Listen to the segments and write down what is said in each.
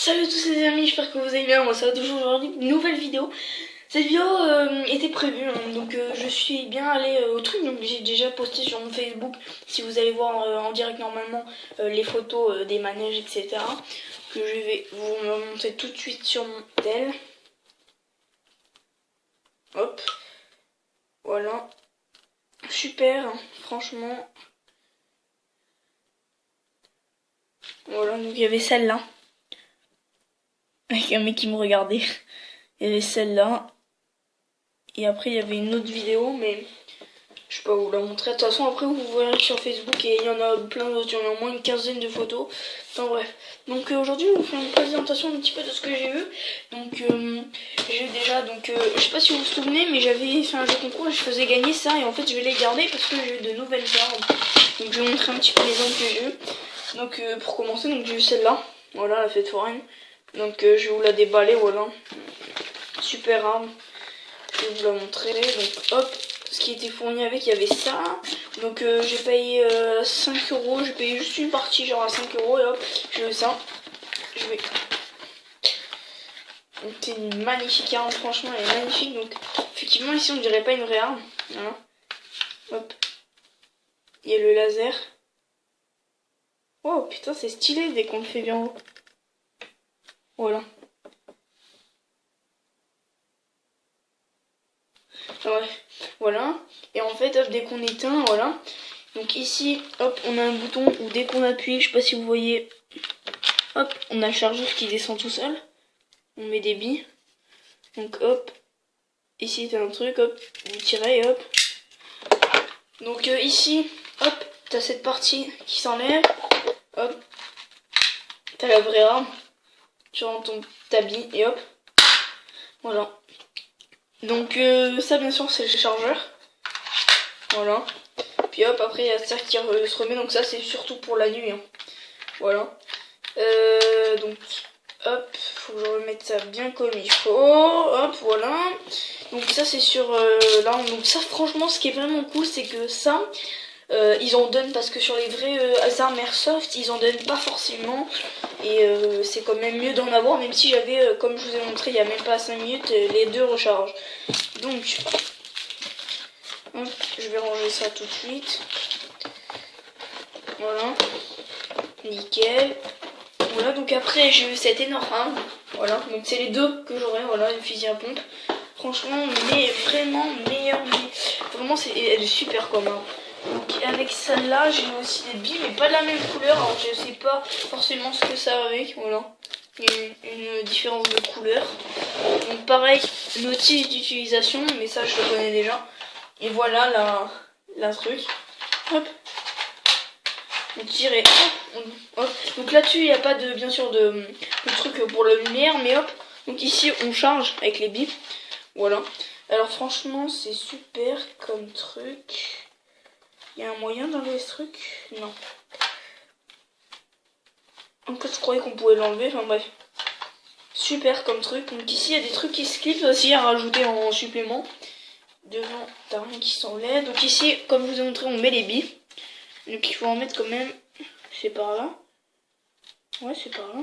Salut à tous les amis, j'espère que vous allez bien. Moi ça va toujours aujourd'hui, une nouvelle vidéo. Cette vidéo était prévue, hein, donc je suis bien allé au truc. Donc j'ai déjà posté sur mon Facebook, si vous allez voir en direct normalement, les photos des manèges, etc. Que je vais vous montrer tout de suite sur mon tel. Hop, voilà, super, hein, franchement. Voilà, donc il y avait celle-là, avec un mec qui me regardait. Il y avait celle-là. Et après il y avait une autre vidéo, mais je sais pas vous la montrer. De toute façon après vous verrez sur Facebook et il y en a plein d'autres, il y en a au moins une quinzaine de photos. Enfin bref. Donc aujourd'hui on fait une présentation un petit peu de ce que j'ai vu. Donc j'ai déjà, je sais pas si vous vous souvenez, mais j'avais fait un jeu concours et je faisais gagner ça. Et en fait je vais les garder parce que j'ai eu de nouvelles armes. Donc je vais montrer un petit peu les armes que j'ai eu. Donc pour commencer, donc j'ai eu celle-là. Voilà, la fête foraine. Donc je vais vous la déballer, voilà. Super arme. Je vais vous la montrer. Donc hop, ce qui était fourni avec, il y avait ça. Donc j'ai payé 5 euros. J'ai payé juste une partie, genre à 5 euros. Et hop, j'ai eu ça. Je vais. Donc c'est une magnifique arme, franchement, elle est magnifique. Donc effectivement, ici on dirait pas une vraie arme. Voilà. Hop. Il y a le laser. Oh putain, c'est stylé dès qu'on le fait bien haut. Voilà. Ouais, voilà. Et en fait, hop, dès qu'on éteint, voilà. Donc ici, hop, on a un bouton où dès qu'on appuie, je sais pas si vous voyez, hop, on a le chargeur qui descend tout seul. On met des billes. Donc hop, ici t'as un truc, hop, vous tirez, hop. Donc ici, hop, t'as cette partie qui s'enlève. Hop, t'as la vraie arme. Tu rentres ta bille et hop. Voilà. Donc ça bien sûr c'est le chargeur. Voilà. Puis hop, après il y a ça qui se remet, donc ça c'est surtout pour la nuit, hein. Voilà. Donc hop, faut que je remette ça bien comme il faut. Hop, voilà. Donc ça c'est sur là. Donc ça franchement ce qui est vraiment cool, c'est que ça ils en donnent, parce que sur les vrais armes airsoft ils en donnent pas forcément. Et c'est quand même mieux d'en avoir, même si j'avais, comme je vous ai montré il y a même pas 5 minutes, les deux recharges. Donc hop, je vais ranger ça tout de suite. Voilà, nickel. Voilà, donc après j'ai eu cette énorme arme. Voilà, donc c'est les deux que j'aurai. Voilà, une fusil à pompe. Franchement, mais vraiment meilleure. Vraiment, elle est super comme arme. Donc avec celle-là, j'ai aussi des billes, mais pas de la même couleur. Alors je sais pas forcément ce que ça a avec. Voilà, une différence de couleur. Donc pareil, notice d'utilisation, mais ça je le connais déjà. Et voilà la truc. Hop. On tirait. Hop. Donc là-dessus, il n'y a pas de, bien sûr, de truc pour la lumière, mais hop. Donc ici, on charge avec les billes. Voilà. Alors franchement, c'est super comme truc. Il y a un moyen d'enlever ce truc? Non. En fait, je croyais qu'on pouvait l'enlever. Enfin bref. Super comme truc. Donc ici, il y a des trucs qui se clipsent aussi à rajouter en supplément. Devant, t'as rien qui s'enlève. Donc ici, comme je vous ai montré, on met les billes. Donc il faut en mettre quand même. C'est par là. Ouais, c'est par là.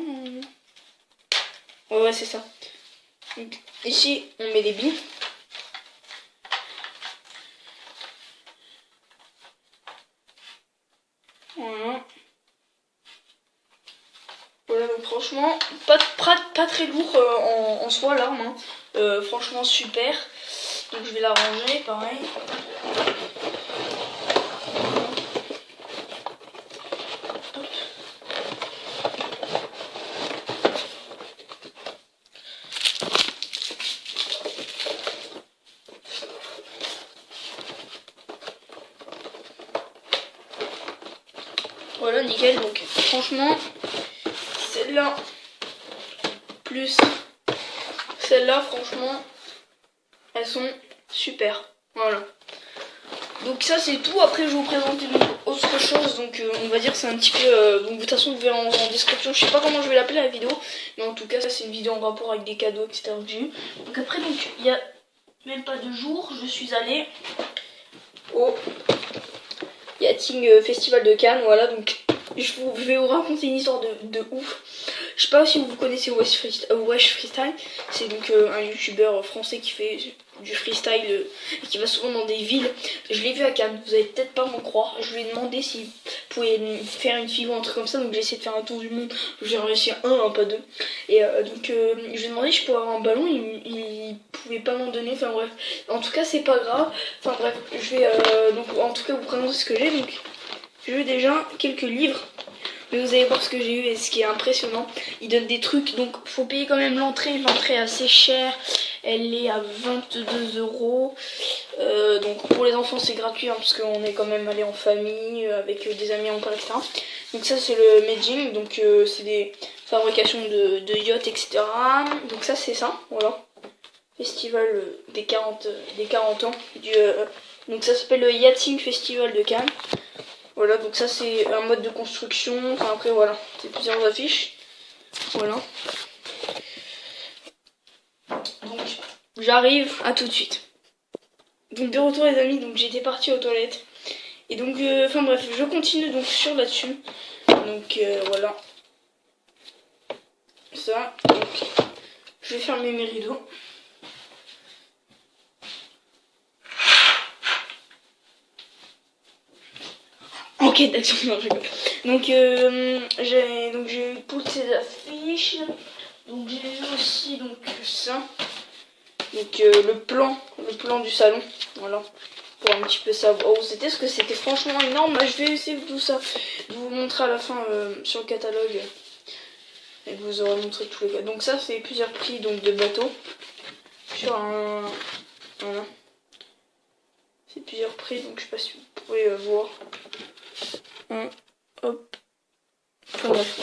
Ouais, c'est ça. Donc ici, on met les billes. Voilà. Voilà, donc franchement, pas très lourd en soi l'arme, hein. Franchement super. Donc je vais la ranger, pareil. Hop. Voilà, nickel. Donc franchement, celle-là plus celle-là, franchement, elles sont super. Voilà. Donc ça c'est tout. Après je vais vous présenter autre chose. Donc on va dire c'est un petit peu. Donc de toute façon vous verrez en description. Je sais pas comment je vais l'appeler la vidéo, mais en tout cas ça c'est une vidéo en rapport avec des cadeaux, etc. que j'ai eu. Donc après, donc il y a même pas 2 jours, je suis allée au Yachting Festival de Cannes. Voilà, donc je vais vous raconter une histoire de ouf. Je sais pas si vous connaissez Wesh Freestyle. C'est donc un youtubeur français qui fait du freestyle et qui va souvent dans des villes. Je l'ai vu à Cannes, vous allez peut-être pas m'en croire. Je lui ai demandé s'il pouvait faire une fille ou un truc comme ça. Donc j'ai essayé de faire un tour du monde. J'ai réussi un, pas deux. Et donc je lui ai demandé si je pouvais avoir un ballon. Il pouvait pas m'en donner. Enfin bref. En tout cas c'est pas grave. Enfin bref. Je vais donc en tout cas vous présenter ce que j'ai. Donc j'ai eu déjà quelques livres. Mais vous allez voir ce que j'ai eu et ce qui est impressionnant. Ils donnent des trucs, donc faut payer quand même l'entrée. L'entrée est assez chère. Elle est à 22 euros. Donc pour les enfants c'est gratuit hein, parce qu'on est quand même allé en famille avec des amis encore, etc. Donc ça c'est le Medjing, donc c'est des fabrications de yachts, etc. Donc ça c'est ça, voilà. Festival des 40 ans. Donc ça s'appelle le Yachting Festival de Cannes. Voilà, donc ça c'est un mode de construction. Enfin après voilà, c'est plusieurs affiches. Voilà. Donc j'arrive, à tout de suite. Donc de retour les amis, donc j'étais partie aux toilettes. Et donc, enfin bref, je continue donc sur là-dessus. Donc voilà. Ça, donc je vais fermer mes rideaux. Enquête d'action, non je rigole. Donc j'ai eu toutes ces affiches. Donc j'ai eu aussi donc ça. Donc le plan du salon. Voilà. Pour un petit peu savoir. Oh c'était ce que c'était franchement énorme. Je vais essayer de tout ça. De vous montrer à la fin sur le catalogue. Et vous aurez montré tous les cas. Donc ça c'est plusieurs prix donc de bateaux. Sur un. Voilà. C'est plusieurs prix, donc je sais pas si vous pouvez voir. Hop. Enfin, bref.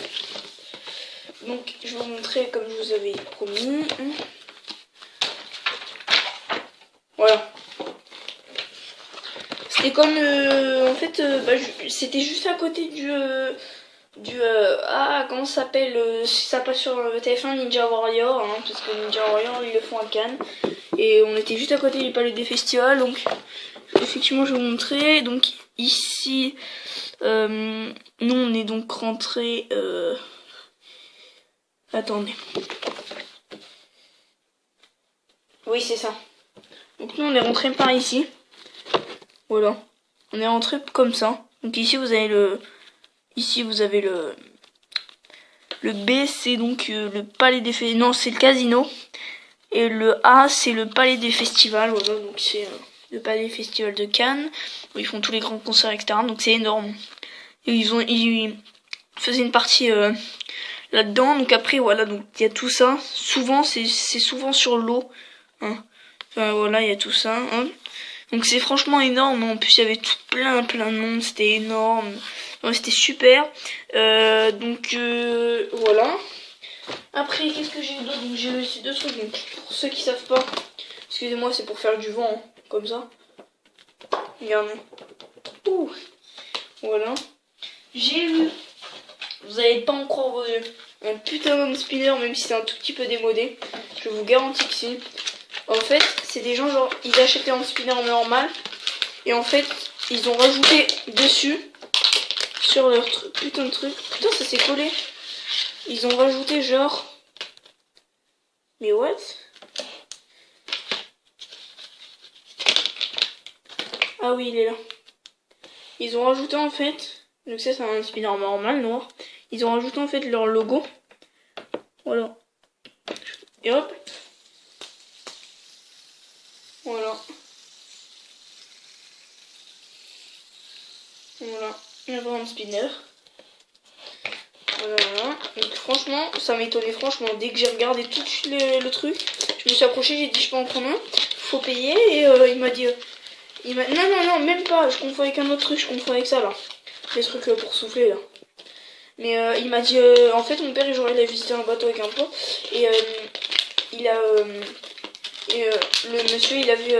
Donc je vais vous montrer comme je vous avais promis. Voilà. C'était comme en fait c'était juste à côté du comment ça s'appelle ça passe sur TF1 Ninja Warrior hein, parce que Ninja Warrior ils le font à Cannes et on était juste à côté du palais des festivals. Donc effectivement je vais vous montrer. Donc ici nous on est donc rentré attendez, oui c'est ça. Donc nous on est rentré par ici. Voilà. On est rentré comme ça. Donc ici vous avez le B c'est donc le palais des festivals. Non c'est le casino. Et le A c'est le palais des festivals. Voilà donc c'est le palais des festivals de Cannes où ils font tous les grands concerts etc. Donc c'est énorme. Et ils faisaient une partie là-dedans. Donc après voilà donc il y a tout ça. Souvent c'est souvent sur l'eau. Hein. Enfin voilà il y a tout ça. Hein. Donc c'est franchement énorme, en plus il y avait tout plein de monde, c'était énorme, ouais, c'était super. Donc voilà. Après qu'est-ce que j'ai eu d'autre? Donc j'ai eu ces deux trucs, donc pour ceux qui savent pas, excusez-moi c'est pour faire du vent, hein, comme ça. Regardez. Ouh. Voilà. J'ai eu, vous allez pas en croire vos yeux, un putain d'homme spinner même si c'est un tout petit peu démodé. Je vous garantis que si. En fait, c'est des gens genre, ils achètent les hand spinners normal et en fait, ils ont rajouté dessus sur leur putain de truc. Putain, ça s'est collé. Ils ont rajouté genre, mais what? Ah oui, il est là. Ils ont rajouté en fait, donc ça c'est un spinner normal noir. Ils ont rajouté en fait leur logo. Voilà. Et hop. Voilà. Voilà. Un grand spinner. Voilà, voilà. Donc franchement, ça m'étonnait franchement. Dès que j'ai regardé tout de suite le truc, je me suis approchée, j'ai dit je peux en prendre un. Faut payer et il m'a dit... non, même pas. Je confonds avec un autre truc, je confonds avec ça là. Les trucs pour souffler là. Mais il m'a dit, en fait mon père il a visité un bateau avec un pont. Et il a... le monsieur il a vu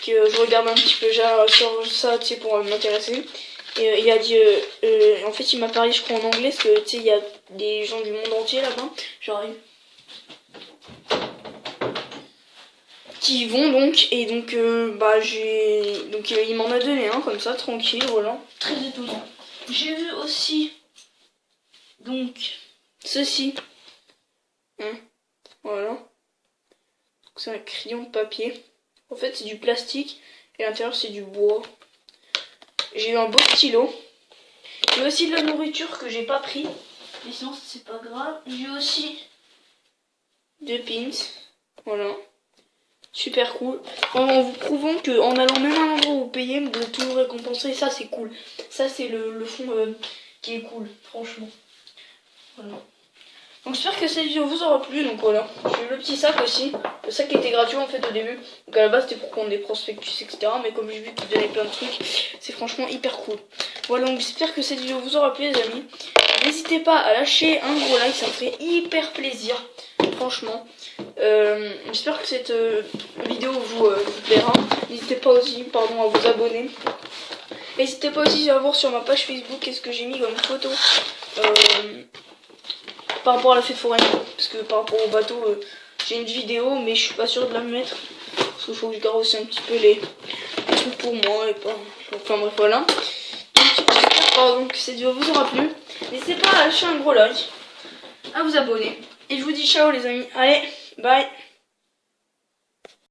que je regarde un petit peu genre sur ça, tu sais, pour m'intéresser. Et il a dit, en fait il m'a parlé je crois en anglais, parce que tu sais il y a des gens du monde entier là-bas, genre qui y vont donc, et donc il m'en a donné un comme ça, tranquille, voilà, très étonnant. J'ai vu aussi donc ceci. Hein, voilà. C'est un crayon de papier. En fait, c'est du plastique et à l'intérieur, c'est du bois. J'ai eu un beau stylo. J'ai aussi de la nourriture que j'ai pas pris. Mais sinon, c'est pas grave. J'ai aussi deux pins. Voilà. Super cool. En vous prouvant qu'en allant même à un endroit où vous payez, vous êtes toujours récompensé. Et ça, c'est cool. Ça, c'est le fond qui est cool, franchement. Voilà. Donc j'espère que cette vidéo vous aura plu. Donc voilà, j'ai eu le petit sac aussi. Le sac qui était gratuit en fait au début. Donc à la base c'était pour prendre des prospectus etc. Mais comme j'ai vu qu'il donnait plein de trucs, c'est franchement hyper cool. Voilà, donc j'espère que cette vidéo vous aura plu les amis. N'hésitez pas à lâcher un gros like, ça me ferait hyper plaisir. Franchement. J'espère que cette vidéo vous plaira. N'hésitez pas aussi à vous abonner. N'hésitez pas aussi à voir sur ma page Facebook qu'est-ce que j'ai mis comme photo. Par rapport à la fête foraine, parce que par rapport au bateau, j'ai une vidéo, mais je suis pas sûre de la mettre, parce qu'il faut que je garde aussi un petit peu les trucs pour moi, et pas... Enfin bref, voilà. Donc j'espère que cette vidéo vous aura plu. N'hésitez pas à lâcher un gros like, à vous abonner, et je vous dis ciao les amis, allez, bye.